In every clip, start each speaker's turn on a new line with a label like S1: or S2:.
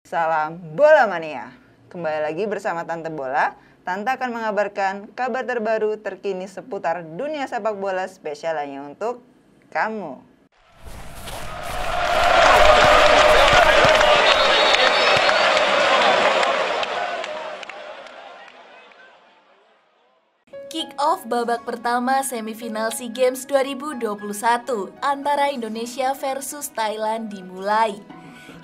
S1: Salam Bola Mania. Kembali lagi bersama Tante Bola. Tante akan mengabarkan kabar terbaru terkini seputar dunia sepak bola spesial hanya untuk kamu.
S2: Kick-off babak pertama semifinal SEA Games 2021 antara Indonesia versus Thailand dimulai.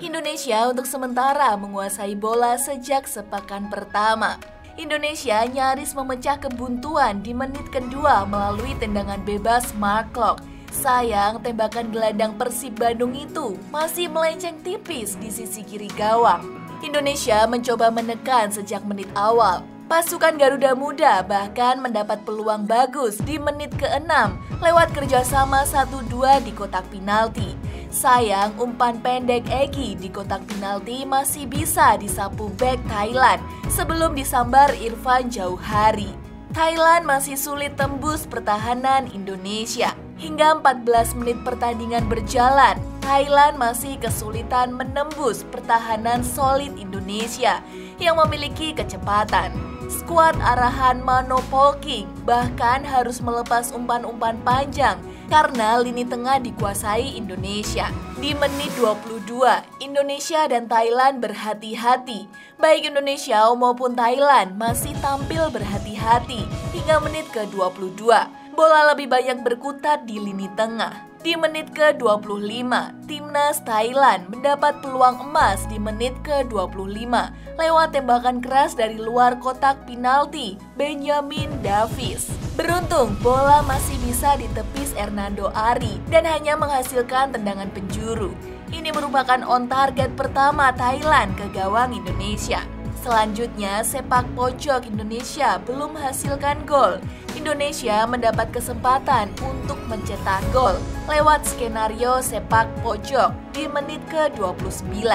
S2: Indonesia untuk sementara menguasai bola sejak sepekan pertama. Indonesia nyaris memecah kebuntuan di menit kedua melalui tendangan bebas Mark Klok. Sayang, tembakan gelandang Persib Bandung itu masih melenceng tipis di sisi kiri gawang. Indonesia mencoba menekan sejak menit awal. Pasukan Garuda Muda bahkan mendapat peluang bagus di menit ke-6 lewat kerjasama 1-2 di kotak penalti. Sayang, umpan pendek Egy di kotak penalti masih bisa disapu bek Thailand sebelum disambar Irfan Jauhari. Thailand masih sulit tembus pertahanan Indonesia. Hingga 14 menit pertandingan berjalan, Thailand masih kesulitan menembus pertahanan solid Indonesia yang memiliki kecepatan. Skuad arahan Mano Polking bahkan harus melepas umpan-umpan panjang karena lini tengah dikuasai Indonesia. Di menit 22, Indonesia dan Thailand berhati-hati. Baik Indonesia maupun Thailand masih tampil berhati-hati hingga menit ke-22. Bola lebih banyak berkutat di lini tengah. Di menit ke-25, timnas Thailand mendapat peluang emas di menit ke-25 lewat tembakan keras dari luar kotak penalti Benjamin Davies. Beruntung, bola masih bisa ditepis Hernando Ari dan hanya menghasilkan tendangan penjuru. Ini merupakan on target pertama Thailand ke gawang Indonesia. Selanjutnya, sepak pojok Indonesia belum menghasilkan gol. Indonesia mendapat kesempatan untuk mencetak gol lewat skenario sepak pojok di menit ke-29.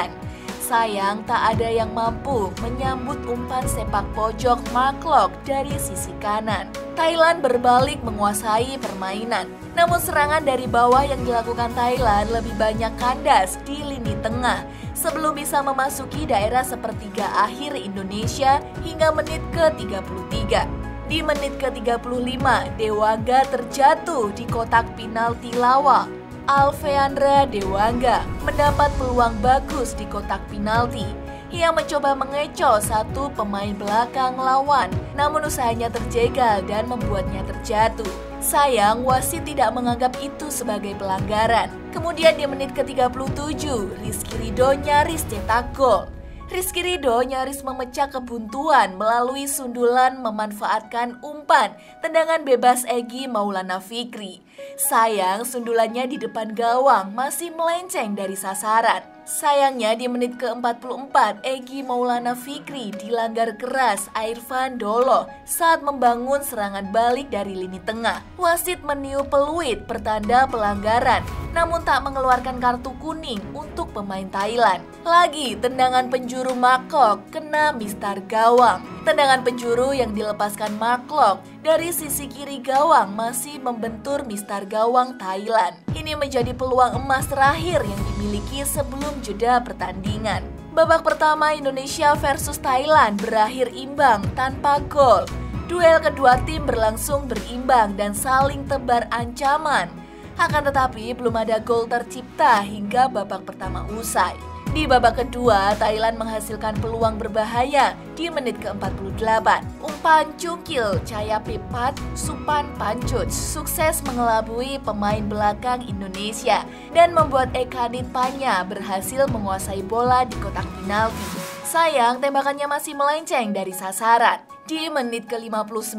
S2: Sayang, tak ada yang mampu menyambut umpan sepak pojok Mark Klok dari sisi kanan. Thailand berbalik menguasai permainan. Namun serangan dari bawah yang dilakukan Thailand lebih banyak kandas di lini tengah sebelum bisa memasuki daerah sepertiga akhir Indonesia hingga menit ke-33. Di menit ke-35, Dewangga terjatuh di kotak penalti lawan. Alveandra Dewangga mendapat peluang bagus di kotak penalti. Ia mencoba mengecoh satu pemain belakang lawan, namun usahanya terjegal dan membuatnya terjatuh. Sayang, wasit tidak menganggap itu sebagai pelanggaran. Kemudian di menit ke-37, Rizky Ridho nyaris cetak gol. Rizky Ridho nyaris memecah kebuntuan melalui sundulan memanfaatkan umpan tendangan bebas Egy Maulana Fikri. Sayang, sundulannya di depan gawang masih melenceng dari sasaran. Sayangnya di menit ke-44, Egy Maulana Fikri dilanggar keras Irfan Dolo saat membangun serangan balik dari lini tengah. Wasit meniup peluit pertanda pelanggaran, namun tak mengeluarkan kartu kuning untuk pemain Thailand. Lagi, tendangan penjuru Mark Klok kena mistar gawang. Tendangan penjuru yang dilepaskan Mark Klok dari sisi kiri gawang masih membentur mistar gawang Thailand. Ini menjadi peluang emas terakhir yang dimiliki sebelum jeda pertandingan. Babak pertama Indonesia versus Thailand berakhir imbang tanpa gol. Duel kedua tim berlangsung berimbang dan saling tebar ancaman. Akan tetapi belum ada gol tercipta hingga babak pertama usai. Di babak kedua, Thailand menghasilkan peluang berbahaya di menit ke-48. Umpan cungkil Cayapipat Supan Pancut sukses mengelabui pemain belakang Indonesia dan membuat Ekadit Panya berhasil menguasai bola di kotak penalti. Sayang, tembakannya masih melenceng dari sasaran. Di menit ke-59,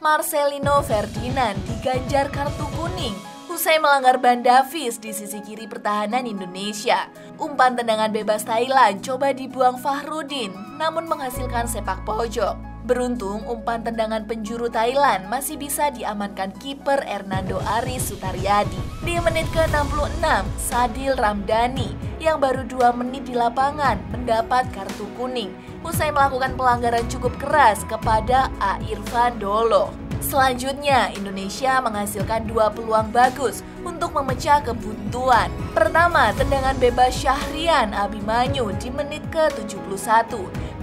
S2: Marcelino Ferdinand diganjar kartu kuning usai melanggar ban Davies di sisi kiri pertahanan Indonesia. Umpan tendangan bebas Thailand coba dibuang Fahrudin, namun menghasilkan sepak pojok. Beruntung, umpan tendangan penjuru Thailand masih bisa diamankan kiper Hernando Ari Sutaryadi. Di menit ke-66, Sadil Ramdhani yang baru 2 menit di lapangan mendapat kartu kuning usai melakukan pelanggaran cukup keras kepada A. Irfan Dolo. Selanjutnya, Indonesia menghasilkan 2 peluang bagus untuk memecah kebuntuan. Pertama, tendangan bebas Syahrian Abimanyu di menit ke-71.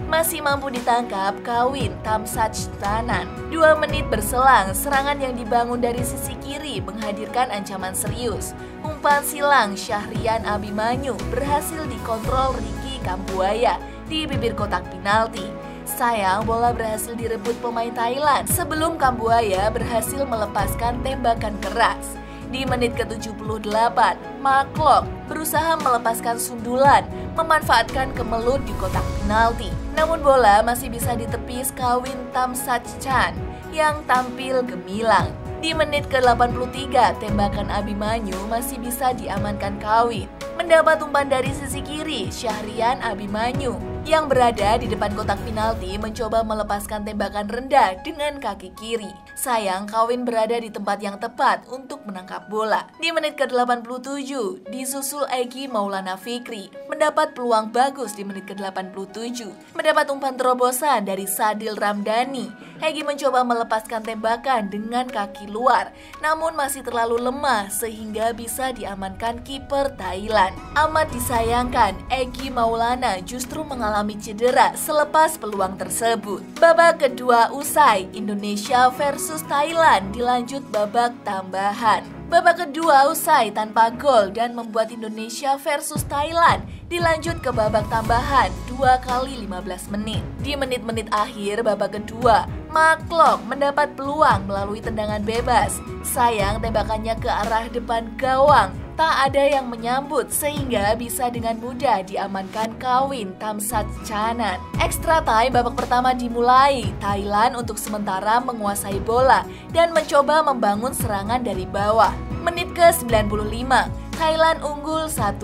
S2: Masih mampu ditangkap Kawin Tamsajtanan. 2 menit berselang, serangan yang dibangun dari sisi kiri menghadirkan ancaman serius. Umpan silang Syahrian Abimanyu berhasil dikontrol Ricky Kambuaya di bibir kotak penalti. Sayang, bola berhasil direbut pemain Thailand sebelum Kambuaya berhasil melepaskan tembakan keras. Di menit ke-78, Mark Klok berusaha melepaskan sundulan, memanfaatkan kemelut di kotak penalti. Namun bola masih bisa ditepis Kawin Tamsajchan yang tampil gemilang. Di menit ke-83, tembakan Abimanyu masih bisa diamankan Kawin. Mendapat umpan dari sisi kiri, Syahrian Abimanyu yang berada di depan kotak penalti mencoba melepaskan tembakan rendah dengan kaki kiri. Sayang, Kawin berada di tempat yang tepat untuk menangkap bola. Di menit ke-87, disusul Egy Maulana Fikri mendapat peluang bagus di menit ke-87. Mendapat umpan terobosan dari Sadil Ramdhani, Egy mencoba melepaskan tembakan dengan kaki luar, namun masih terlalu lemah sehingga bisa diamankan kiper Thailand. Amat disayangkan, Egy Maulana justru mengalami cedera selepas peluang tersebut. Babak kedua usai, Indonesia versus Thailand dilanjut babak tambahan. Babak kedua usai tanpa gol dan membuat Indonesia versus Thailand dilanjut ke babak tambahan 2 kali 15 menit. Di menit-menit akhir babak kedua, Mark Klok mendapat peluang melalui tendangan bebas. Sayang, tembakannya ke arah depan gawang tak ada yang menyambut sehingga bisa dengan mudah diamankan Kawin Tamsajchanan. Extra time babak pertama dimulai. Thailand untuk sementara menguasai bola dan mencoba membangun serangan dari bawah. Menit ke-95, Thailand unggul 1-0.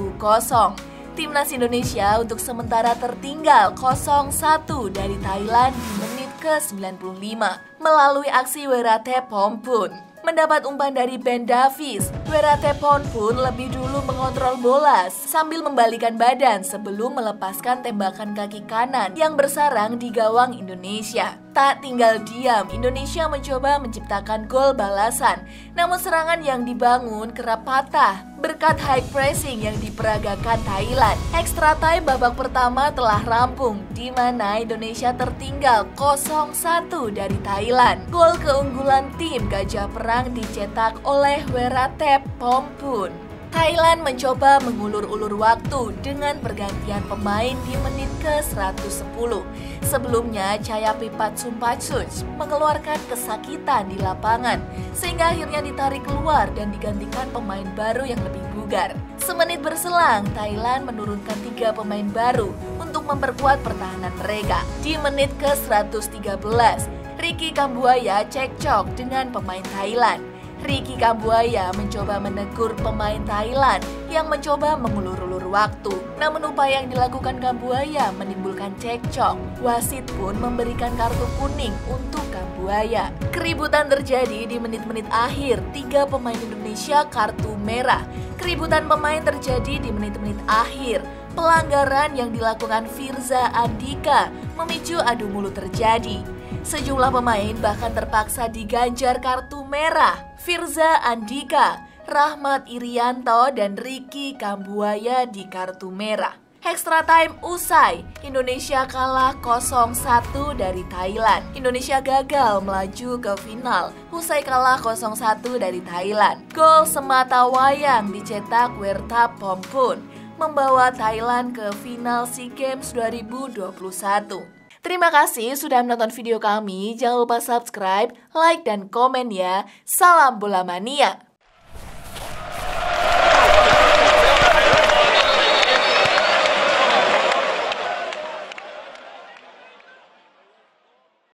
S2: Timnas Indonesia untuk sementara tertinggal 0-1 dari Thailand di menit ke-95 melalui aksi Weeratepompun. Mendapat umpan dari Ben Davies, Weeratepompun lebih dulu mengontrol bola sambil membalikan badan sebelum melepaskan tembakan kaki kanan yang bersarang di gawang Indonesia. Tak tinggal diam, Indonesia mencoba menciptakan gol balasan, namun serangan yang dibangun kerap patah berkat high pressing yang diperagakan Thailand. Extra time babak pertama telah rampung, di mana Indonesia tertinggal 0-1 dari Thailand. Gol keunggulan tim Gajah Perang dicetak oleh Weeratepompun. Thailand mencoba mengulur-ulur waktu dengan pergantian pemain di menit ke-110. Sebelumnya, Cayapipat Sumpachsuch mengeluarkan kesakitan di lapangan, sehingga akhirnya ditarik keluar dan digantikan pemain baru yang lebih bugar. Semenit berselang, Thailand menurunkan 3 pemain baru untuk memperkuat pertahanan mereka. Di menit ke-113, Ricky Kambuaya cekcok dengan pemain Thailand. Ricky Kambuaya mencoba menegur pemain Thailand yang mencoba mengulur-ulur waktu. Namun upaya yang dilakukan Kambuaya menimbulkan cekcok. Wasit pun memberikan kartu kuning untuk Kambuaya. Keributan terjadi di menit-menit akhir. 3 pemain Indonesia kartu merah. Keributan pemain terjadi di menit-menit akhir. Pelanggaran yang dilakukan Firza Andika memicu adu mulut terjadi. Sejumlah pemain bahkan terpaksa diganjar kartu merah. Firza Andika, Rahmat Irianto, dan Ricky Kambuaya di kartu merah. Extra time usai, Indonesia kalah 0-1 dari Thailand. Indonesia gagal melaju ke final usai kalah 0-1 dari Thailand. Gol semata wayang dicetak Weeratepompun, membawa Thailand ke final SEA Games 2021. Terima kasih sudah menonton video kami. Jangan lupa subscribe, like, dan komen ya. Salam bola mania.